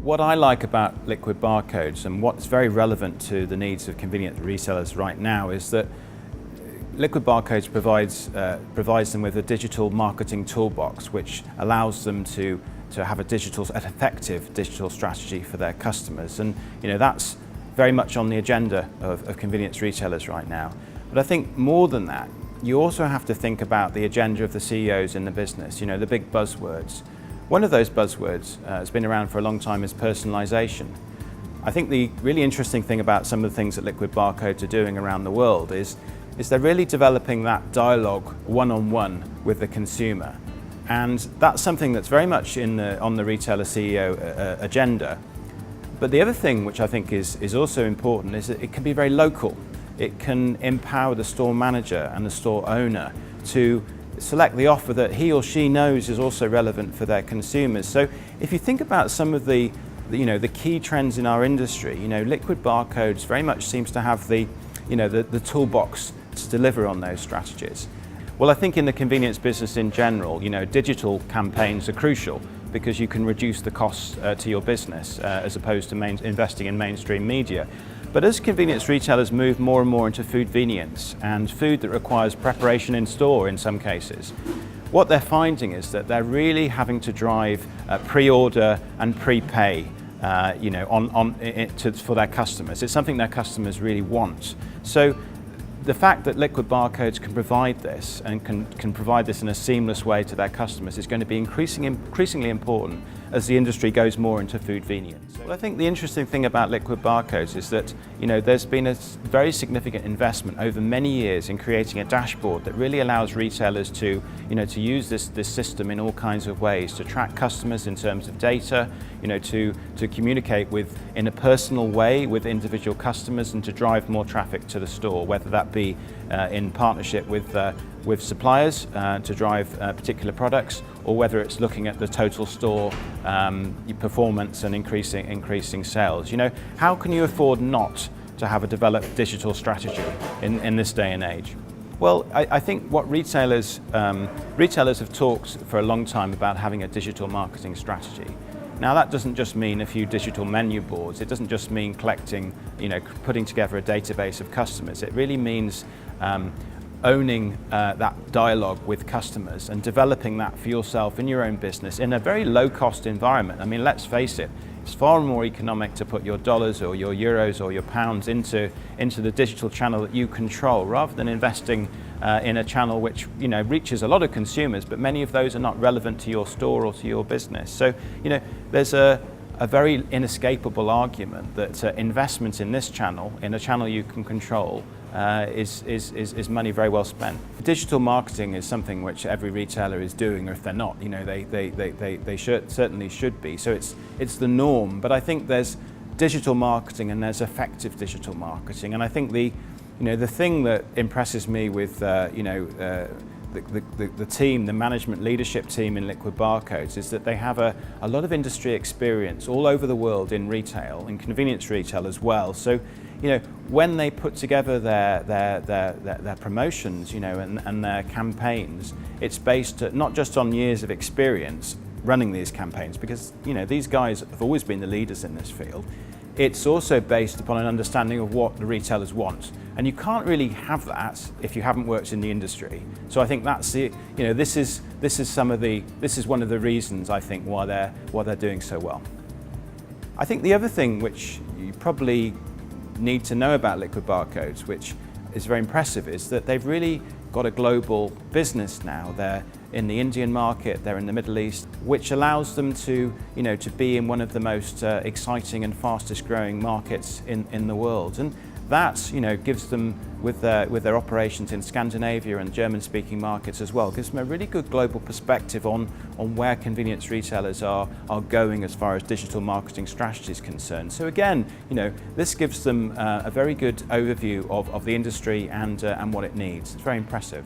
What I like about liquid barcodes and what's very relevant to the needs of convenient resellers right now is that liquid barcodes provides them with a digital marketing toolbox which allows them to have an effective digital strategy for their customers. And that's very much on the agenda of convenience retailers right now. But I think more than that, you also have to think about the agenda of the CEOs in the business, the big buzzwords. One of those buzzwords has been around for a long time is personalization. I think the really interesting thing about some of the things that liquid barcodes are doing around the world is they're really developing that dialogue one-on-one with the consumer. And that's something that's very much on the retailer CEO agenda. But the other thing which I think is also important is that it can be very local. It can empower the store manager and the store owner to select the offer that he or she knows is also relevant for their consumers. So if you think about some of the key trends in our industry, liquid barcodes very much seems to have the toolbox to deliver on those strategies. Well, I think in the convenience business in general, digital campaigns are crucial because you can reduce the costs to your business as opposed to investing in mainstream media. But as convenience retailers move more and more into food convenience and food that requires preparation in store in some cases, what they're finding is that they're really having to drive pre-order and prepay for their customers. It's something their customers really want. So the fact that liquid barcodes can provide this and can provide this in a seamless way to their customers is going to be increasingly important as the industry goes more into food convenience. Well, I think the interesting thing about liquid barcodes is that there's been a very significant investment over many years in creating a dashboard that really allows retailers to use this system in all kinds of ways to track customers in terms of data, to communicate in a personal way with individual customers and to drive more traffic to the store, whether that be in partnership with suppliers to drive particular products, or whether it's looking at the total store performance and increasing sales. How can you afford not to have a developed digital strategy in this day and age? Well, I think what retailers have talked for a long time about having a digital marketing strategy. Now that doesn't just mean a few digital menu boards. It doesn't just mean collecting, putting together a database of customers. It really means owning that dialogue with customers and developing that for yourself in your own business in a very low-cost environment. I mean, let's face it, it's far more economic to put your dollars or your euros or your pounds into the digital channel that you control, rather than investing in a channel which reaches a lot of consumers, but many of those are not relevant to your store or to your business. So there's a very inescapable argument that investment in this channel, in a channel you can control, is money very well spent. Digital marketing is something which every retailer is doing, or if they're not, they certainly should be. So it's the norm. But I think there's digital marketing and there's effective digital marketing. And I think the thing that impresses me with the team, the management leadership team in Liquid Barcodes, is that they have a lot of industry experience all over the world in retail, in convenience retail as well. So, when they put together their promotions, and their campaigns, it's based not just on years of experience running these campaigns, because these guys have always been the leaders in this field. It's also based upon an understanding of what the retailers want, and you can't really have that if you haven't worked in the industry. So I think that's this is one of the reasons I think why they're doing so well. I think the other thing which you probably need to know about Liquid Barcodes, which is very impressive, is that they've really got a global business now. They're in the Indian market, they're in the Middle East, which allows them to be in one of the most exciting and fastest growing markets in the world. And that gives them, with their operations in Scandinavia and German-speaking markets as well, gives them a really good global perspective on where convenience retailers are going as far as digital marketing strategy is concerned. So again, this gives them a very good overview of the industry and what it needs. It's very impressive.